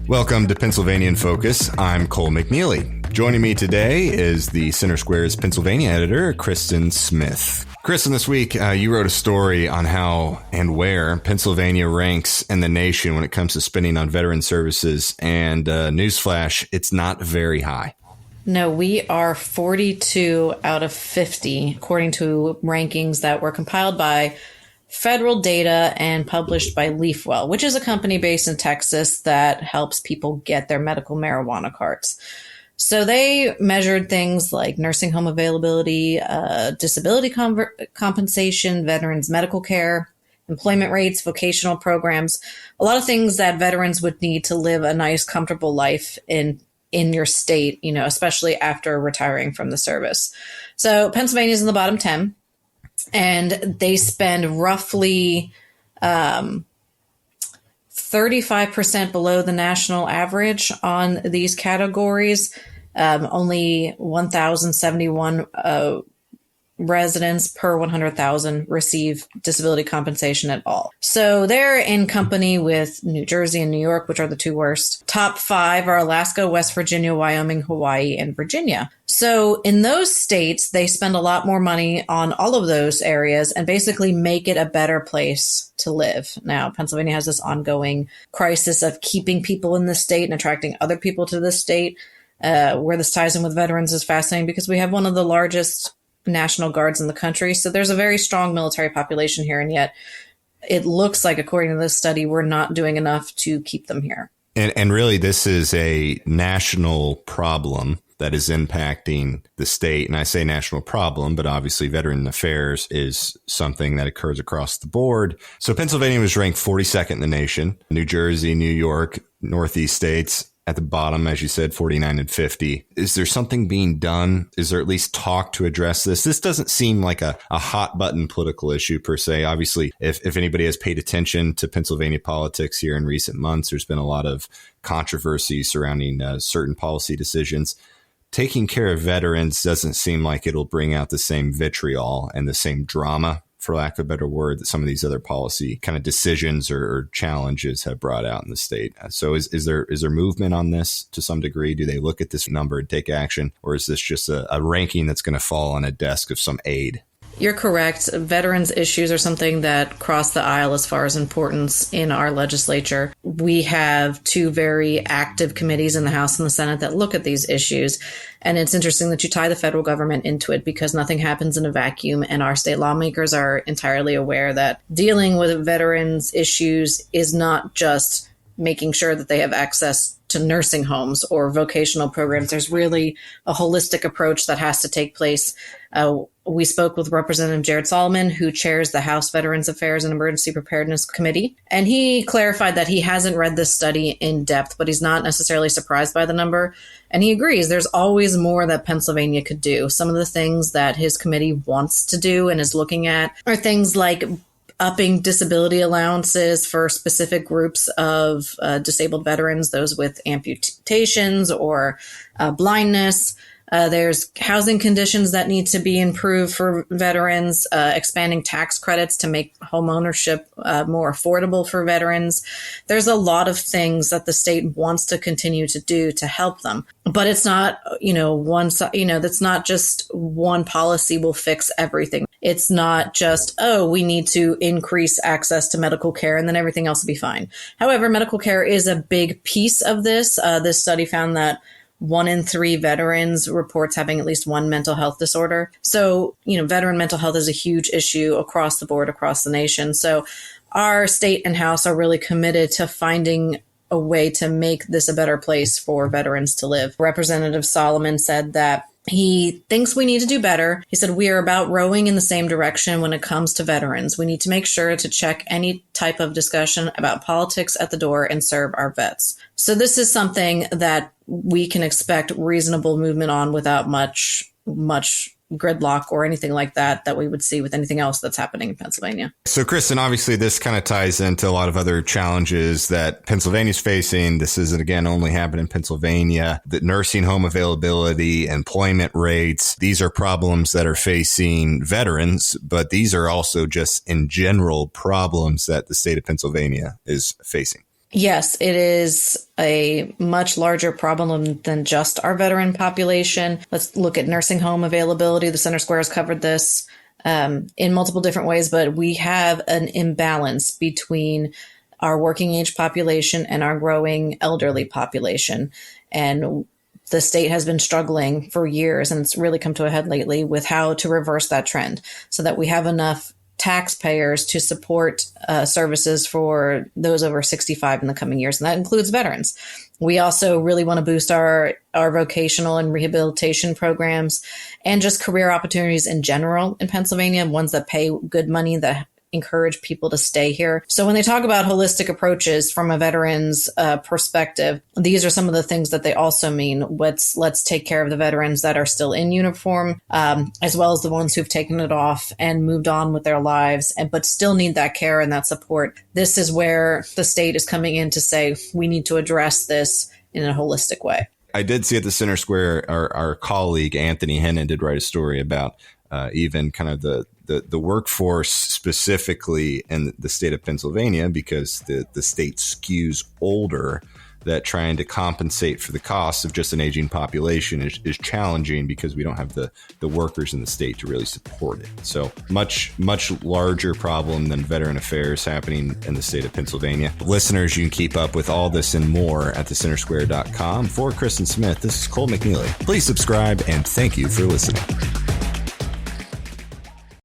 Welcome to Pennsylvania in Focus. I'm Cole McNeely. Joining me today is the Center Square's Pennsylvania editor, Kristen Smith. Kristen, this week you wrote a story on how and where Pennsylvania ranks in the nation when it comes to spending on veteran services. And newsflash, it's not very high. No, we are 42 out of 50, according to rankings that were compiled by federal data and published by Leafwell, which is a company based in Texas that helps people get their medical marijuana cards. So they measured things like nursing home availability, disability compensation, veterans medical care, employment rates, vocational programs, a lot of things that veterans would need to live a nice, comfortable life in your state, especially after retiring from the service. So Pennsylvania is in the bottom 10. And they spend roughly 35% below the national average on these categories. Only 1,071 residents per 100,000 receive disability compensation at all. So they're in company with New Jersey and New York, which are the two worst. Top 5 are Alaska, West Virginia, Wyoming, Hawaii, and Virginia. So in those states, they spend a lot more money on all of those areas and basically make it a better place to live. Now, Pennsylvania has this ongoing crisis of keeping people in the state and attracting other people to the state. Where this ties in with veterans is fascinating because we have one of the largest National Guards in the country. So there's a very strong military population here. And yet it looks like, according to this study, we're not doing enough to keep them here. And really, this is a national problem that is impacting the state. And I say national problem, but obviously veteran affairs is something that occurs across the board. So Pennsylvania was ranked 42nd in the nation. New Jersey, New York, Northeast states at the bottom, as you said, 49 and 50. Is there something being done? Is there at least talk to address this? This doesn't seem like a hot button political issue per se. Obviously, if anybody has paid attention to Pennsylvania politics here in recent months, there's been a lot of controversy surrounding certain policy decisions. Taking care of veterans doesn't seem like it'll bring out the same vitriol and the same drama, for lack of a better word, that some of these other policy kind of decisions or challenges have brought out in the state. So is there movement on this to some degree? Do they look at this number and take action? Or is this just a ranking that's going to fall on a desk of some aide? You're correct. Veterans issues are something that cross the aisle as far as importance in our legislature. We have 2 very active committees in the House and the Senate that look at these issues. And it's interesting that you tie the federal government into it because nothing happens in a vacuum. And our state lawmakers are entirely aware that dealing with veterans issues is not just making sure that they have access to nursing homes or vocational programs. There's really a holistic approach that has to take place. We spoke with Representative Jared Solomon, who chairs the House Veterans Affairs and Emergency Preparedness Committee. And he clarified that he hasn't read this study in depth, but he's not necessarily surprised by the number. And he agrees there's always more that Pennsylvania could do. Some of the things that his committee wants to do and is looking at are things like upping disability allowances for specific groups of disabled veterans, those with amputations or blindness. There's housing conditions that need to be improved for veterans, expanding tax credits to make home ownership more affordable for veterans. There's a lot of things that the state wants to continue to do to help them. But it's not, that's not just one policy will fix everything. It's not just, we need to increase access to medical care and then everything else will be fine. However, medical care is a big piece of this. This study found that 1 in 3 veterans reports having at least one mental health disorder. So, veteran mental health is a huge issue across the board, across the nation. So our state and House are really committed to finding a way to make this a better place for veterans to live. Representative Solomon said that he thinks we need to do better. He said, we are about rowing in the same direction when it comes to veterans. We need to make sure to check any type of discussion about politics at the door and serve our vets. So this is something that we can expect reasonable movement on without much gridlock or anything like that we would see with anything else that's happening in Pennsylvania. So, Kristen, obviously this kind of ties into a lot of other challenges that Pennsylvania's facing. This isn't, again, only happening in Pennsylvania. The nursing home availability, employment rates, these are problems that are facing veterans, but these are also just in general problems that the state of Pennsylvania is facing. Yes, it is a much larger problem than just our veteran population. Let's look at nursing home availability. The Center Square has covered this in multiple different ways, but we have an imbalance between our working age population and our growing elderly population. And the state has been struggling for years, and it's really come to a head lately with how to reverse that trend so that we have enough taxpayers to support services for those over 65 in the coming years. And that includes veterans. We also really want to boost our vocational and rehabilitation programs and just career opportunities in general in Pennsylvania, ones that pay good money, that encourage people to stay here. So when they talk about holistic approaches from a veteran's perspective, these are some of the things that they also mean. Let's take care of the veterans that are still in uniform, as well as the ones who've taken it off and moved on with their lives, but still need that care and that support. This is where the state is coming in to say, we need to address this in a holistic way. I did see at the Center Square, our colleague Anthony Hennon did write a story about even kind of the workforce specifically in the state of Pennsylvania, because the state skews older, that trying to compensate for the costs of just an aging population is challenging because we don't have the workers in the state to really support it. So much larger problem than veteran affairs happening in the state of Pennsylvania. Listeners, you can keep up with all this and more at thecentersquare.com. For Kristen Smith, this is Cole McNeely. Please subscribe and thank you for listening.